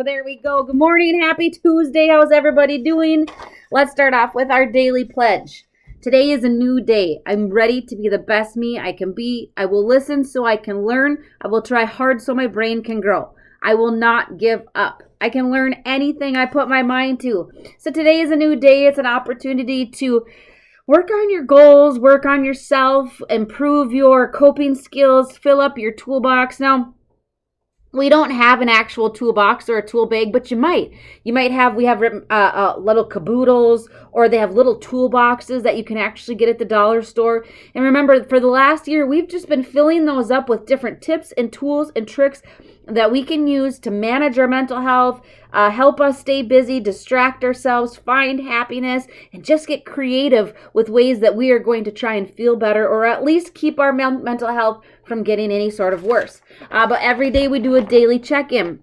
So there we go. Good morning. Happy Tuesday. How's everybody doing? Let's start off with our daily pledge. Today is a new day. I'm ready to be the best me I can be. I will listen so I can learn. I will try hard so my brain can grow. I will not give up. I can learn anything I put my mind to. So today is a new day. It's an opportunity to work on your goals, work on yourself, improve your coping skills, fill up your toolbox. Now, we don't have an actual toolbox or a tool bag, but you might. We have little caboodles, or they have little toolboxes that you can actually get at the dollar store. And remember, for the last year, we've just been filling those up with different tips and tools and tricks that we can use to manage our mental health, help us stay busy, distract ourselves, find happiness, and just get creative with ways that we are going to try and feel better, or at least keep our mental health from getting any sort of worse. But every day we do a daily check-in.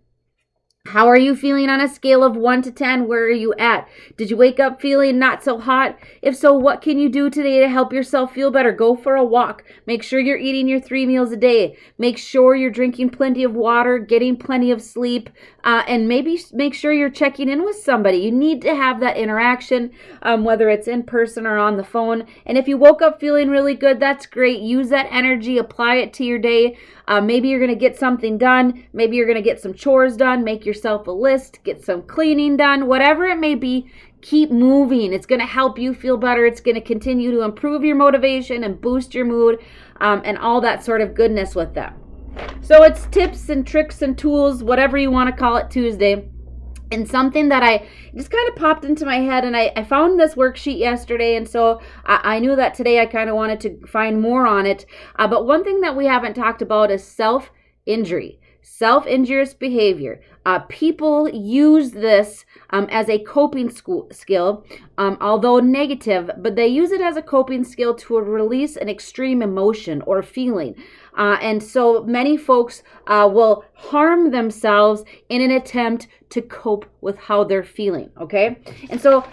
How are you feeling on a scale of 1 to 10? Where are you at? Did you wake up feeling not so hot? If so, what can you do today to help yourself feel better? Go for a walk. Make sure you're eating your 3 meals a day. Make sure you're drinking plenty of water, getting plenty of sleep, and maybe make sure you're checking in with somebody. You need to have that interaction, whether it's in person or on the phone. And if you woke up feeling really good, that's great. Use that energy, apply it to your day. Maybe you're going to get something done. Maybe you're going to get some chores done. Make yourself a list. Get some cleaning done. Whatever it may be, keep moving. It's going to help you feel better. It's going to continue to improve your motivation and boost your mood, and all that sort of goodness with that. So it's tips and tricks and tools, whatever you want to call it, Tuesday. And something that I just kind of popped into my head, and I found this worksheet yesterday, and so I knew that today I kind of wanted to find more on it. But one thing that we haven't talked about is self-injury, self-injurious behavior. People use this as a coping skill, although negative, but they use it as a coping skill to release an extreme emotion or feeling. And so many folks will harm themselves in an attempt to cope with how they're feeling, okay? And so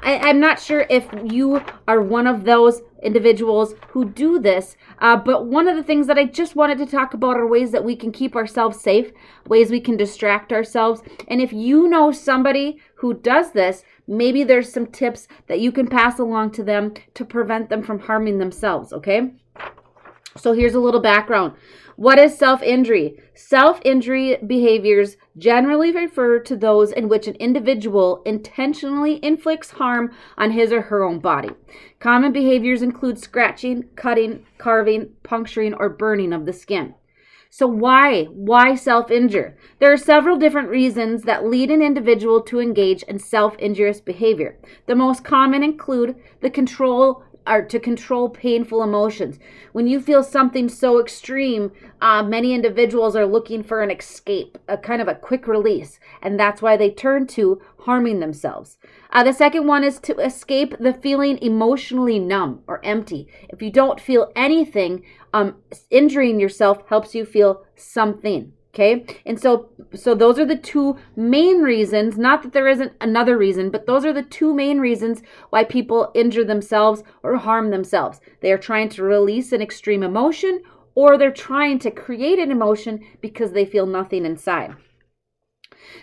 I'm not sure if you are one of those individuals who do this, but one of the things that I just wanted to talk about are ways that we can keep ourselves safe, ways we can distract ourselves. And if you know somebody who does this, maybe there's some tips that you can pass along to them to prevent them from harming themselves, okay? So here's a little background. What is self-injury? Self-injury behaviors generally refer to those in which an individual intentionally inflicts harm on his or her own body. Common behaviors include scratching, cutting, carving, puncturing, or burning of the skin. So why self-injure? There are several different reasons that lead an individual to engage in self-injurious behavior. The most common include to control painful emotions. When you feel something so extreme, many individuals are looking for an escape, a kind of a quick release, and that's why they turn to harming themselves. The second one is to escape the feeling emotionally numb or empty. If you don't feel anything, injuring yourself helps you feel something. Okay, and so those are the two main reasons, not that there isn't another reason, but those are the two main reasons why people injure themselves or harm themselves. They are trying to release an extreme emotion, or they're trying to create an emotion because they feel nothing inside.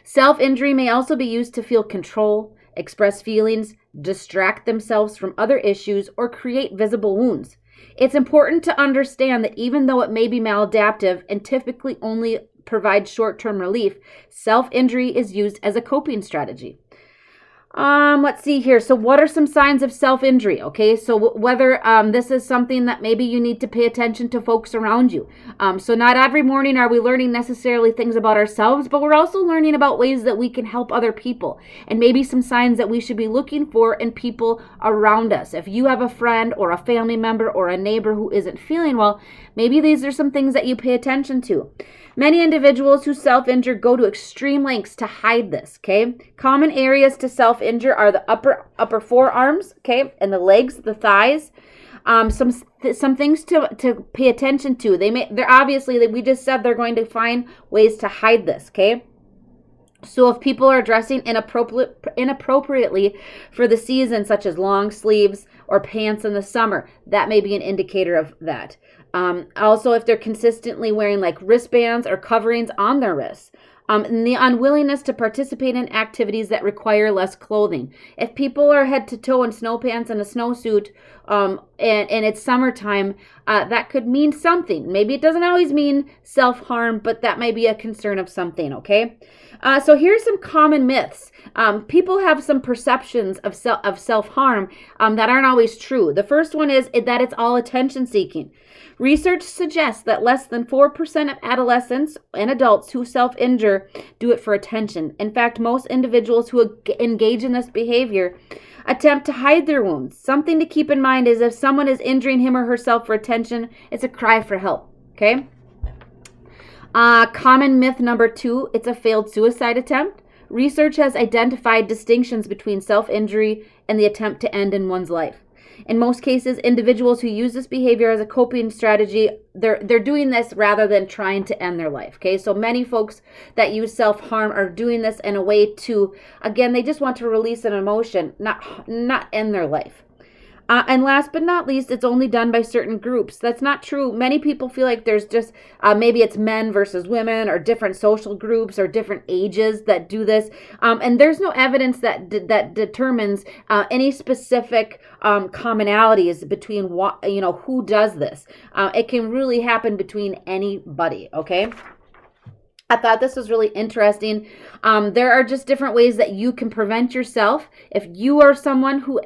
Self-injury may also be used to feel control, express feelings, distract themselves from other issues, or create visible wounds. It's important to understand that even though it may be maladaptive and typically only provide short-term relief, self-injury is used as a coping strategy. Let's see here. So what are some signs of self-injury? Okay, so whether this is something that maybe you need to pay attention to folks around you. So not every morning are we learning necessarily things about ourselves, but we're also learning about ways that we can help other people, and maybe some signs that we should be looking for in people around us. If you have a friend or a family member or a neighbor who isn't feeling well, maybe these are some things that you pay attention to. Many individuals who self-injure go to extreme lengths to hide this, okay? Common areas to self-injure are the upper forearms, okay, and the legs, the thighs. Some things to pay attention to. They're obviously, we just said they're going to find ways to hide this, okay? So if people are dressing inappropriately for the season, such as long sleeves or pants in the summer, that may be an indicator of that. Also, if they're consistently wearing like wristbands or coverings on their wrists, and the unwillingness to participate in activities that require less clothing. If people are head to toe in snow pants and a snowsuit, and it's summertime, that could mean something. Maybe it doesn't always mean self-harm, but that might be a concern of something, okay? So here's some common myths. People have some perceptions of self-harm that aren't always true. The first one is that it's all attention-seeking. Research suggests that less than 4% of adolescents and adults who self-injure do it for attention. In fact, most individuals who engage in this behavior attempt to hide their wounds. Something to keep in mind is if someone is injuring him or herself for attention, it's a cry for help, okay? Common myth number 2, it's a failed suicide attempt. Research has identified distinctions between self-injury and the attempt to end in one's life. In most cases, individuals who use this behavior as a coping strategy, they're doing this rather than trying to end their life, okay? So many folks that use self-harm are doing this in a way to, again, they just want to release an emotion, not end their life. And last but not least, it's only done by certain groups. That's not true. Many people feel like there's just, maybe it's men versus women or different social groups or different ages that do this. And there's no evidence that determines any specific commonalities between who does this. It can really happen between anybody, okay? I thought this was really interesting. There are just different ways that you can prevent yourself. If you are someone who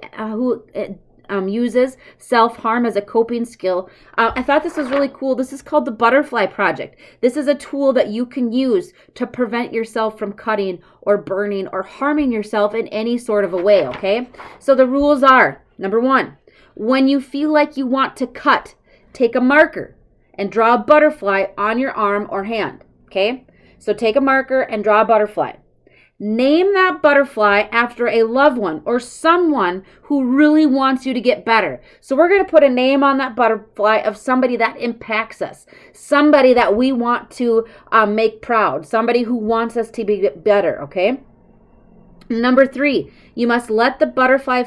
uses self-harm as a coping skill. I thought this was really cool. This is called the Butterfly Project. This is a tool that you can use to prevent yourself from cutting or burning or harming yourself in any sort of a way, okay? So the rules are, number 1, when you feel like you want to cut, take a marker and draw a butterfly on your arm or hand, okay? So take a marker and draw a butterfly. Name that butterfly after a loved one or someone who really wants you to get better. So we're going to put a name on that butterfly of somebody that impacts us, somebody that we want to make proud, somebody who wants us to be better, okay? Number 3, you must let the butterfly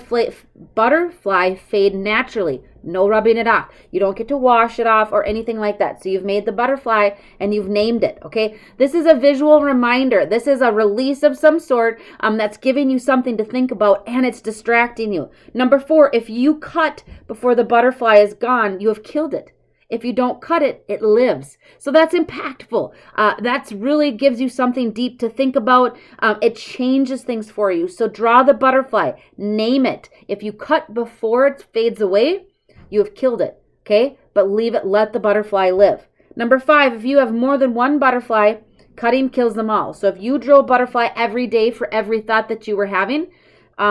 fade naturally. No rubbing it off. You don't get to wash it off or anything like that. So you've made the butterfly and you've named it, okay? This is a visual reminder. This is a release of some sort that's giving you something to think about and it's distracting you. Number 4, if you cut before the butterfly is gone, you have killed it. If you don't cut it, it lives. So that's impactful. That's really gives you something deep to think about. It changes things for you. So draw the butterfly, name it. If you cut before it fades away, you have killed it, okay? But leave it, let the butterfly live. Number 5, if you have more than one butterfly, cutting kills them all. So if you drew a butterfly every day for every thought that you were having,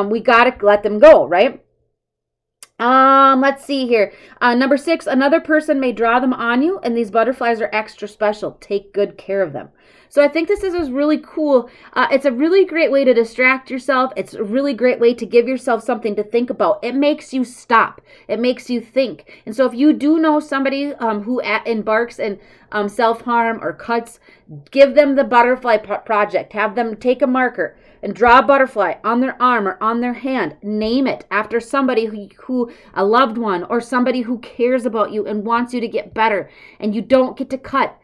we got to let them go, right? Let's see here. Number 6, another person may draw them on you, and these butterflies are extra special. Take good care of them. So I think this is really cool. It's a really great way to distract yourself. It's a really great way to give yourself something to think about. It makes you stop. It makes you think. And so if you do know somebody who embarks in self-harm or cuts, give them the Butterfly Project. Have them take a marker and draw a butterfly on their arm or on their hand. Name it after somebody who a loved one or somebody who cares about you and wants you to get better. And you don't get to cut.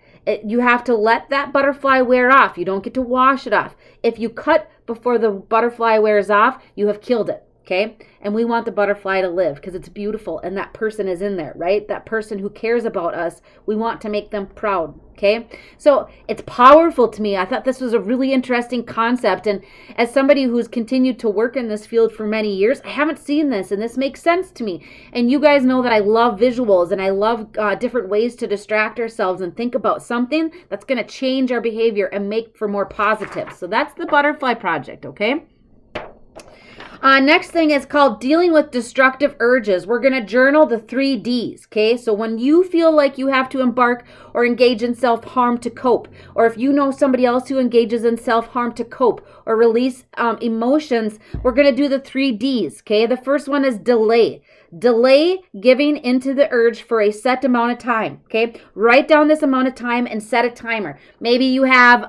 You have to let that butterfly wear off. You don't get to wash it off. If you cut before the butterfly wears off, you have killed it, okay? And we want the butterfly to live because it's beautiful and that person is in there, right? That person who cares about us, we want to make them proud, okay? So it's powerful to me. I thought this was a really interesting concept. And as somebody who's continued to work in this field for many years, I haven't seen this and this makes sense to me. And you guys know that I love visuals and I love different ways to distract ourselves and think about something that's going to change our behavior and make for more positive. So that's the Butterfly Project, okay? Next thing is called dealing with destructive urges. We're going to journal the 3 Ds, okay? So when you feel like you have to embark or engage in self-harm to cope, or if you know somebody else who engages in self-harm to cope or release emotions, we're going to do the 3 Ds, okay? The first one is delay. Delay giving into the urge for a set amount of time, okay? Write down this amount of time and set a timer. Maybe you have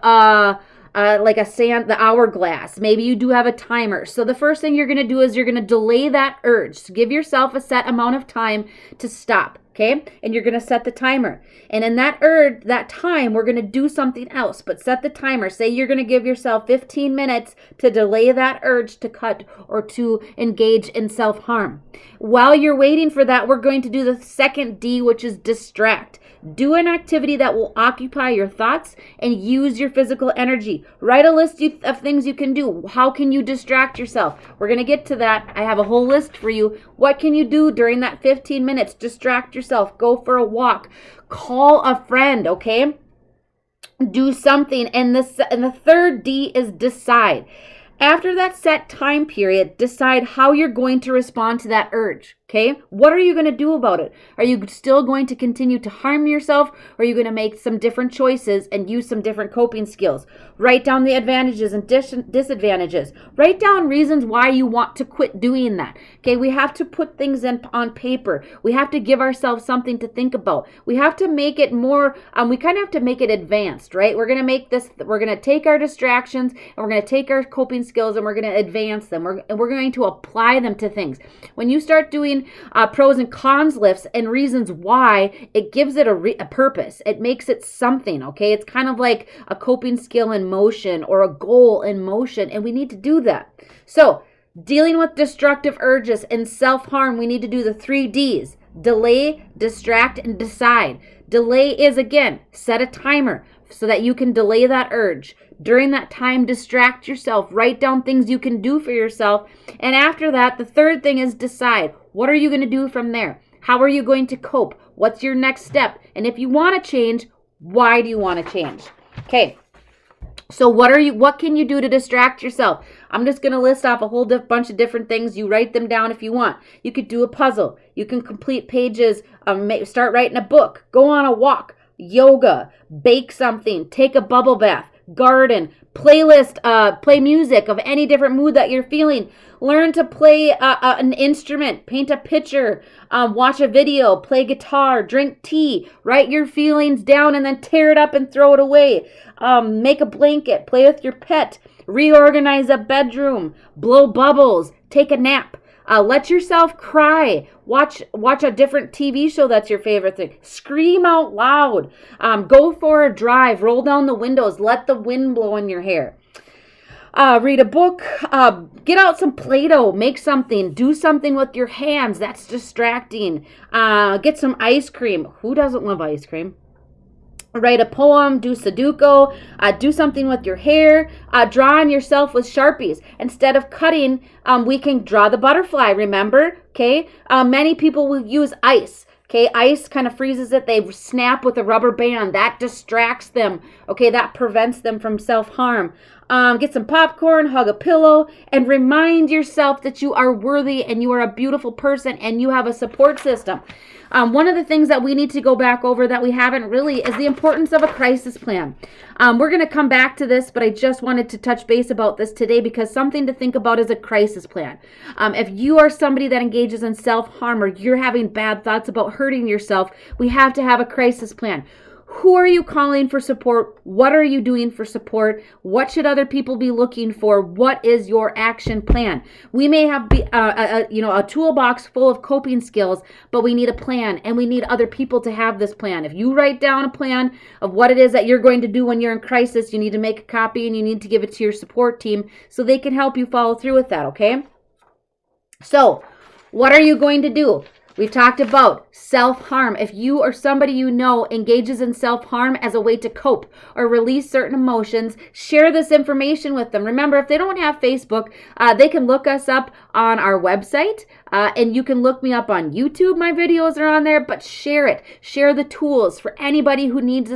like the hourglass. Maybe you do have a timer. So the first thing you're going to do is you're going to delay that urge. So give yourself a set amount of time to stop. Okay, and you're going to set the timer. And in that time, we're going to do something else, but set the timer. Say you're going to give yourself 15 minutes to delay that urge to cut or to engage in self-harm. While you're waiting for that, we're going to do the second D, which is distract. Do an activity that will occupy your thoughts and use your physical energy. Write a list of things you can do. How can you distract yourself? We're going to get to that. I have a whole list for you. What can you do during that 15 minutes? Distract yourself. Go for a walk. Call a friend, okay? Do something. And the third D is decide. After that set time period, decide how you're going to respond to that urge, okay? What are you going to do about it? Are you still going to continue to harm yourself, or are you going to make some different choices and use some different coping skills? Write down the advantages and disadvantages. Write down reasons why you want to quit doing that, okay? We have to put things on paper. We have to give ourselves something to think about. We have to make it more, we kind of have to make it advanced, right? We're going to take our distractions and we're going to take our coping skills and we're going to advance them. We're going to apply them to things. When you start doing pros and cons lists and reasons why, it gives it a purpose. It makes it something, okay? It's kind of like a coping skill in motion or a goal in motion, and we need to do that. So, dealing with destructive urges and self-harm, we need to do the 3 Ds. Delay, distract, and decide. Delay is, again, set a timer so that you can delay that urge. During that time, distract yourself. Write down things you can do for yourself. And after that, the third thing is decide. What are you going to do from there? How are you going to cope? What's your next step? And if you want to change, why do you want to change? Okay. So what can you do to distract yourself? I'm just going to list off a whole bunch of different things. You write them down if you want. You could do a puzzle. You can complete pages, start writing a book, go on a walk, yoga, bake something, take a bubble bath, garden, play music of any different mood that you're feeling. Learn to play an instrument, paint a picture, watch a video, play guitar, drink tea, write your feelings down and then tear it up and throw it away. Make a blanket, play with your pet, reorganize a bedroom, blow bubbles, take a nap. Let yourself cry. Watch a different TV show that's your favorite thing. Scream out loud. Go for a drive. Roll down the windows. Let the wind blow in your hair. Read a book. Get out some Play-Doh. Make something. Do something with your hands. That's distracting. Get some ice cream. Who doesn't love ice cream? Write a poem, do Sudoku, do something with your hair, draw on yourself with Sharpies. Instead of cutting, we can draw the butterfly, remember? Okay, many people will use ice. Okay, ice kind of freezes it. They snap with a rubber band. That distracts them. Okay, that prevents them from self-harm. Get some popcorn, hug a pillow, and remind yourself that you are worthy and you are a beautiful person and you have a support system. One of the things that we need to go back over that we haven't really is the importance of a crisis plan. We're going to come back to this, but I just wanted to touch base about this today because something to think about is a crisis plan. If you are somebody that engages in self-harm or you're having bad thoughts about hurting yourself, we have to have a crisis plan. Who are you calling for support? What are you doing for support? What should other people be looking for? What is your action plan? We may have a toolbox full of coping skills, but we need a plan and we need other people to have this plan. If you write down a plan of what it is that you're going to do when you're in crisis, you need to make a copy and you need to give it to your support team so they can help you follow through with that, okay? So, what are you going to do? We've talked about self-harm. If you or somebody you know engages in self-harm as a way to cope or release certain emotions, share this information with them. Remember, if they don't have Facebook, they can look us up on our website, and you can look me up on YouTube. My videos are on there, but share it. Share the tools for anybody who needs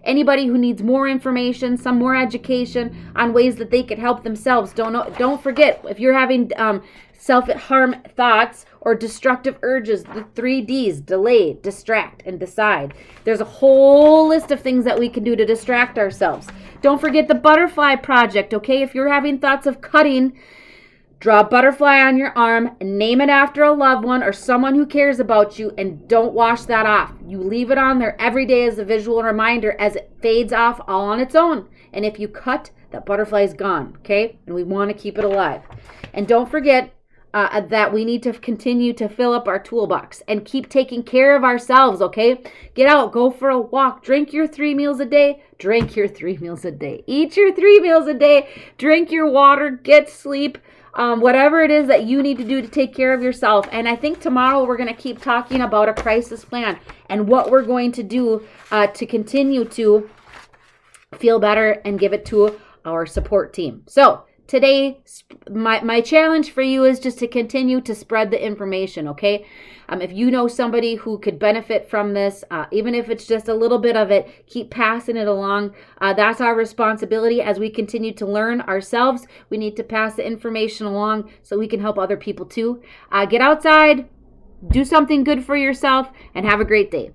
anybody who needs more information, some more education on ways that they can help themselves. Don't forget, if you're having self-harm thoughts or destructive urges, the 3 Ds, delay, distract, and decide. There's a whole list of things that we can do to distract ourselves. Don't forget the butterfly project, okay? If you're having thoughts of cutting, draw a butterfly on your arm, name it after a loved one or someone who cares about you, and don't wash that off. You leave it on there every day as a visual reminder as it fades off all on its own. And if you cut, that butterfly is gone, okay? And we want to keep it alive. And don't forget, that we need to continue to fill up our toolbox and keep taking care of ourselves, okay? Get out, go for a walk, drink your 3 meals a day, eat your 3 meals a day, drink your water, get sleep, whatever it is that you need to do to take care of yourself. And I think tomorrow we're going to keep talking about a crisis plan and what we're going to do to continue to feel better and give it to our support team. So today, my challenge for you is just to continue to spread the information, okay? If you know somebody who could benefit from this, even if it's just a little bit of it, keep passing it along. That's our responsibility as we continue to learn ourselves. We need to pass the information along so we can help other people too. Get outside, do something good for yourself, and have a great day.